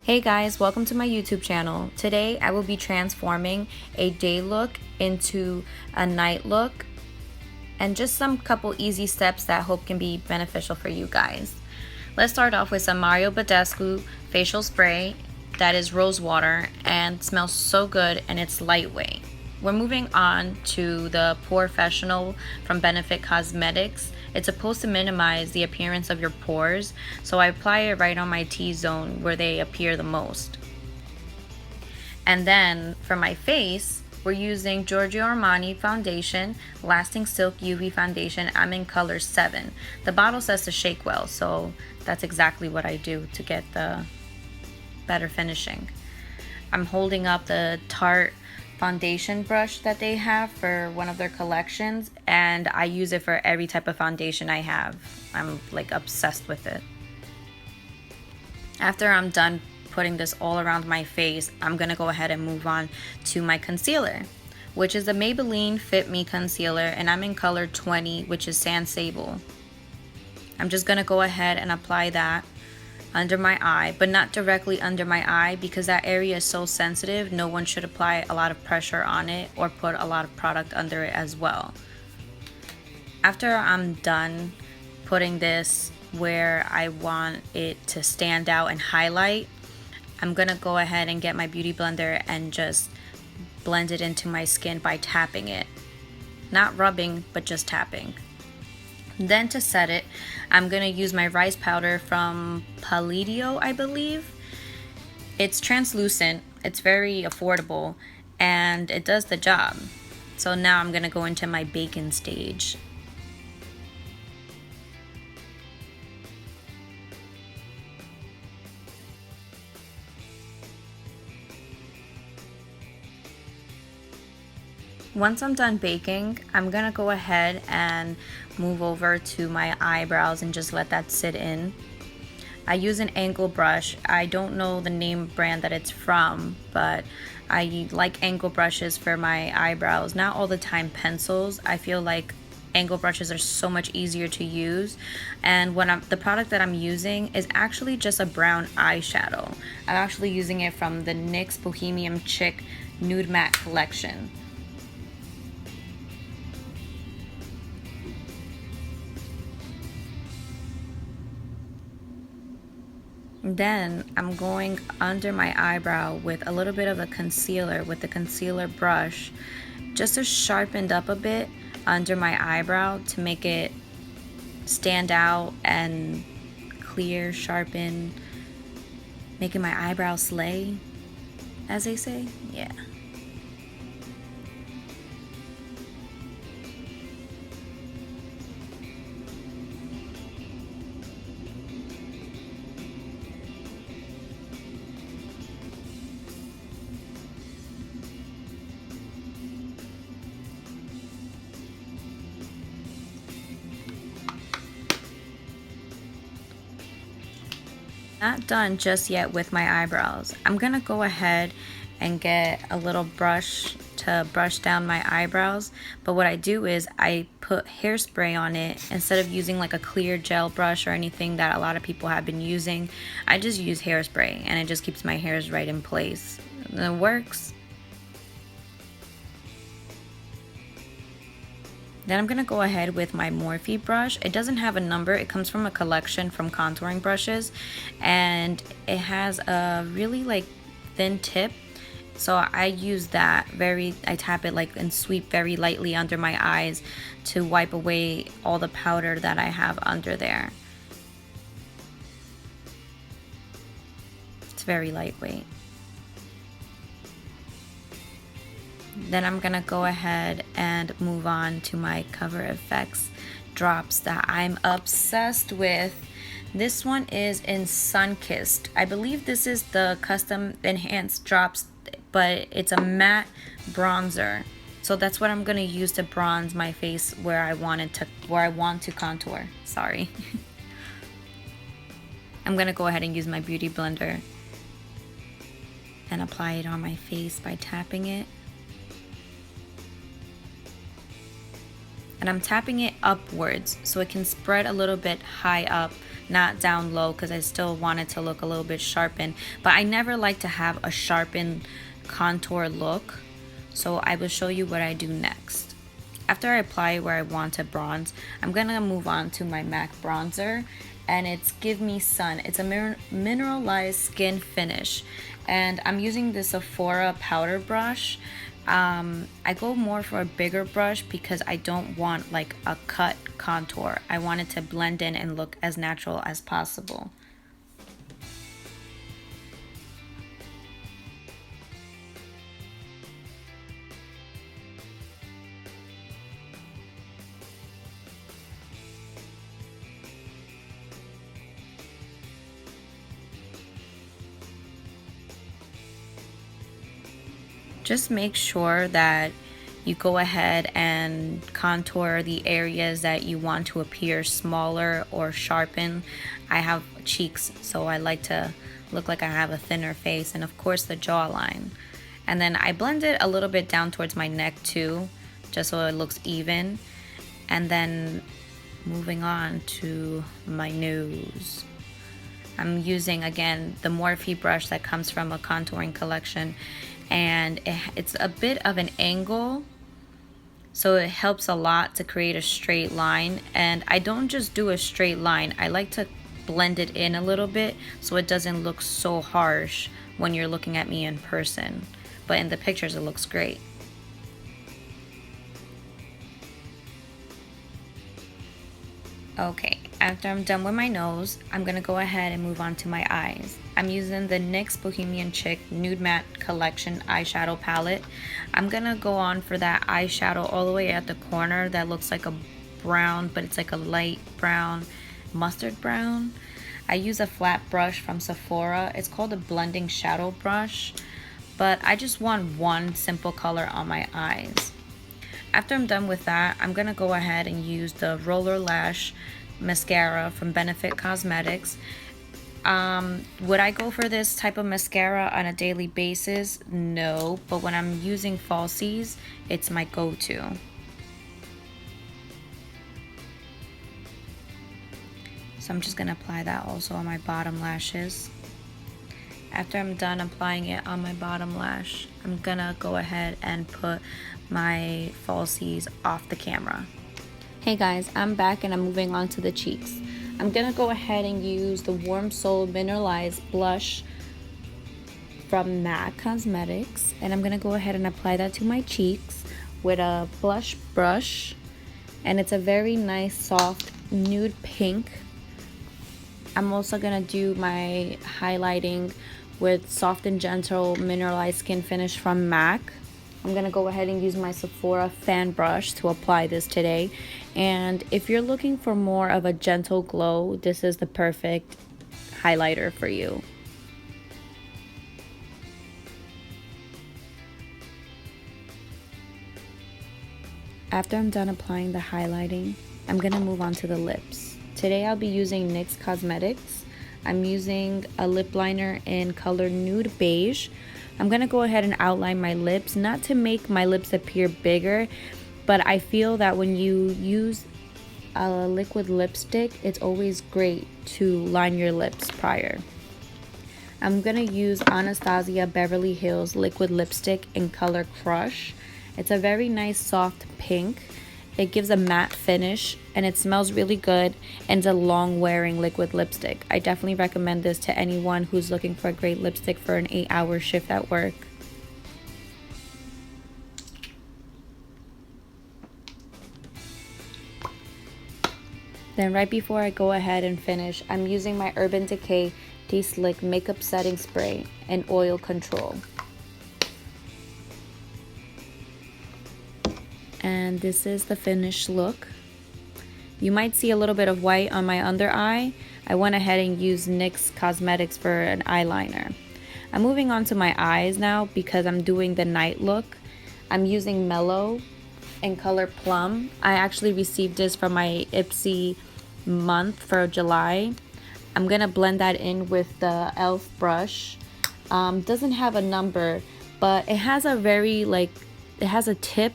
Hey guys, welcome to my YouTube channel. Today I will be transforming a day look into a night look and just some couple easy steps that I hope can be beneficial for you guys. Let's start off with some Mario Badescu facial spray that is rose water and smells so good and it's lightweight. We're moving on to the Pore Fessional from Benefit Cosmetics. It's supposed to minimize the appearance of your pores, so I apply it right on my T-zone where they appear the most. And then for my face, we're using Giorgio Armani foundation, Lasting Silk UV foundation. I'm in color 7. The bottle says to shake well, so that's exactly what I do to get the better finishing. I'm holding up the Tarte foundation brush that they have for one of their collections, and I use it for every type of foundation I have. I'm like obsessed with it. After I'm done putting this all around my face, I'm gonna go ahead and move on to my concealer, which is the Maybelline Fit Me concealer, and I'm in color 20, which is sand sable. I'm just gonna go ahead and apply that under my eye, but not directly under my eye because that area is so sensitive. No one should apply a lot of pressure on it or put a lot of product under it as well. After I'm done putting this where I want it to stand out and highlight, I'm gonna go ahead and get my beauty blender and just blend it into my skin by tapping it. Not rubbing, but just tapping. Then to set it, I'm gonna use my rice powder from Palladio, I believe. It's translucent, it's very affordable, and it does the job. So now I'm gonna go into my bacon stage. Once I'm done baking, I'm gonna go ahead and move over to my eyebrows and just let that sit in. I use an angle brush. I don't know the name brand that it's from, but I like angle brushes for my eyebrows. Not all the time pencils. I feel like angle brushes are so much easier to use, and the product that I'm using is actually just a brown eyeshadow. I'm actually using it from the NYX Bohemian Chic Nude Matte collection. Then I'm going under my eyebrow with a little bit of a concealer with the concealer brush, just to sharpen up a bit under my eyebrow to make it stand out and clear, sharpen, making my eyebrow slay, as they say. Yeah. Not done just yet with my eyebrows. I'm gonna go ahead and get a little brush to brush down my eyebrows, but what I do is I put hairspray on it instead of using like a clear gel brush or anything that a lot of people have been using. I just use hairspray and it just keeps my hairs right in place. And it works. Then I'm gonna go ahead with my Morphe brush. It doesn't have a number. It comes from a collection from contouring brushes, and it has a really like thin tip. So I use that I tap it like and sweep very lightly under my eyes to wipe away all the powder that I have under there. It's very lightweight. Then I'm gonna go ahead and move on to my Cover FX drops that I'm obsessed with. This one is in Sunkissed. I believe this is the custom enhanced drops, but it's a matte bronzer. So that's what I'm gonna use to bronze my face where I want to contour. Sorry. I'm gonna go ahead and use my beauty blender and apply it on my face by tapping it. And I'm tapping it upwards so it can spread a little bit high up, not down low because I still want it to look a little bit sharpened. But I never like to have a sharpened contour look, so I will show you what I do next. After I apply where I want to bronze, I'm gonna move on to my MAC bronzer, and it's Give Me Sun. It's a mineralized skin finish, and I'm using the Sephora powder brush. I go more for a bigger brush because I don't want like a cut contour. I want it to blend in and look as natural as possible. Just make sure that you go ahead and contour the areas that you want to appear smaller or sharpen. I have cheeks, so I like to look like I have a thinner face, and of course the jawline. And then I blend it a little bit down towards my neck too, just so it looks even. And then moving on to my nose. I'm using again the Morphe brush that comes from a contouring collection, and it's a bit of an angle, so it helps a lot to create a straight line. And I don't just do a straight line, I like to blend it in a little bit so it doesn't look so harsh when you're looking at me in person, but in the pictures it looks great. Okay, after I'm done with my nose, I'm gonna go ahead and move on to my eyes. I'm using the NYX Bohemian Chic Nude Matte Collection eyeshadow palette. I'm gonna go on for that eyeshadow all the way at the corner that looks like a brown, but it's like a light brown, mustard brown. I use a flat brush from Sephora. It's called a blending shadow brush, but I just want one simple color on my eyes. After I'm done with that, I'm gonna go ahead and use the Roller Lash mascara from Benefit Cosmetics. Would I go for this type of mascara on a daily basis? No, but when I'm using falsies, it's my go-to. So I'm just gonna apply that also on my bottom lashes. After I'm done applying it on my bottom lash, I'm gonna go ahead and put my falsies off the camera. Hey guys, I'm back and I'm moving on to the cheeks. I'm gonna go ahead and use the Warm Soul Mineralized blush from MAC Cosmetics, and I'm gonna go ahead and apply that to my cheeks with a blush brush, and it's a very nice soft nude pink. I'm also gonna do my highlighting with Soft and Gentle Mineralized Skin Finish from MAC. I'm gonna go ahead and use my Sephora fan brush to apply this today. And if you're looking for more of a gentle glow, this is the perfect highlighter for you. After I'm done applying the highlighting, I'm gonna move on to the lips. Today I'll be using NYX Cosmetics. I'm using a lip liner in color Nude Beige. I'm gonna go ahead and outline my lips, not to make my lips appear bigger, but I feel that when you use a liquid lipstick, it's always great to line your lips prior. I'm gonna use Anastasia Beverly Hills liquid lipstick in color Crush. It's a very nice soft pink. It gives a matte finish and it smells really good, and it's a long wearing liquid lipstick. I definitely recommend this to anyone who's looking for a great lipstick for an 8-hour shift at work. Then right before I go ahead and finish, I'm using my Urban Decay De-Slick Makeup Setting Spray and Oil Control. And this is the finished look. You might see a little bit of white on my under eye. I went ahead and used NYX Cosmetics for an eyeliner. I'm moving on to my eyes now because I'm doing the night look. I'm using Mellow in color Plum. I actually received this from my Ipsy month for July. I'm gonna blend that in with the e.l.f. brush. Doesn't have a number, but it has a very it has a tip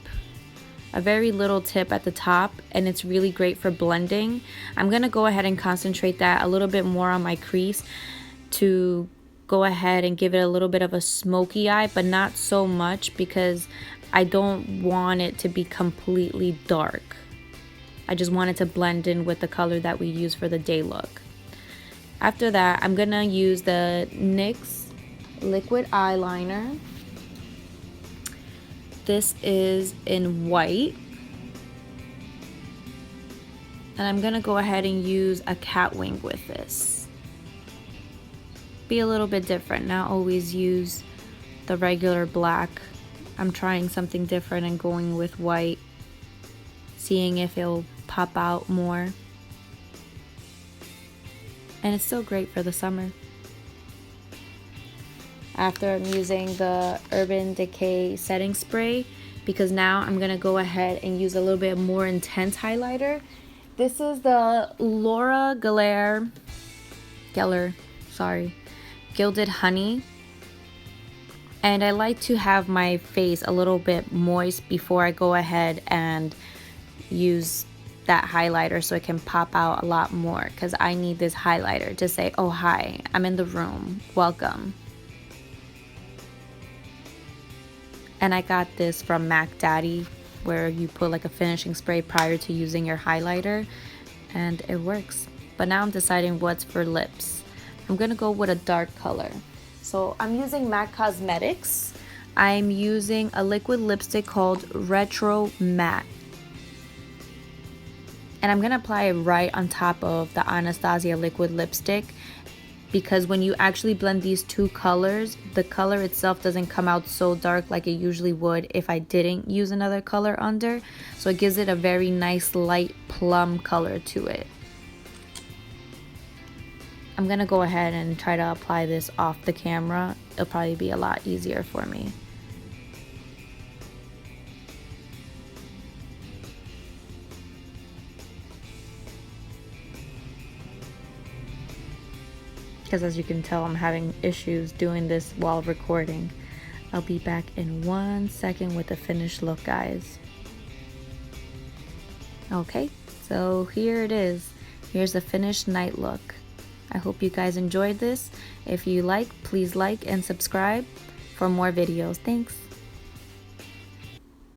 a very little tip at the top, and it's really great for blending. I'm gonna go ahead and concentrate that a little bit more on my crease to go ahead and give it a little bit of a smoky eye, but not so much because I don't want it to be completely dark. I just want it to blend in with the color that we use for the day look. After that, I'm gonna use the NYX liquid eyeliner. This is in white. And I'm gonna go ahead and use a cat wing with this. Be a little bit different, not always use the regular black. I'm trying something different and going with white, seeing if it'll pop out more. And it's still great for the summer. After, I'm using the Urban Decay setting spray because now I'm gonna go ahead and use a little bit more intense highlighter. This is the Laura Geller, Gilded Honey. And I like to have my face a little bit moist before I go ahead and use that highlighter so it can pop out a lot more, because I need this highlighter to say, oh hi, I'm in the room, welcome. And I got this from Mac Daddy, where you put like a finishing spray prior to using your highlighter, and it works. But now I'm deciding what's for lips. I'm gonna go with a dark color. So I'm using MAC Cosmetics. I'm using a liquid lipstick called Retro Matte. And I'm gonna apply it right on top of the Anastasia liquid lipstick, because when you actually blend these two colors, the color itself doesn't come out so dark like it usually would if I didn't use another color under. So it gives it a very nice light plum color to it. I'm gonna go ahead and try to apply this off the camera. It'll probably be a lot easier for me. Because as you can tell, I'm having issues doing this while recording. I'll be back in 1 second with the finished look, guys. Okay, so here it is. Here's the finished night look. I hope you guys enjoyed this. If you like, please like and subscribe for more videos. Thanks.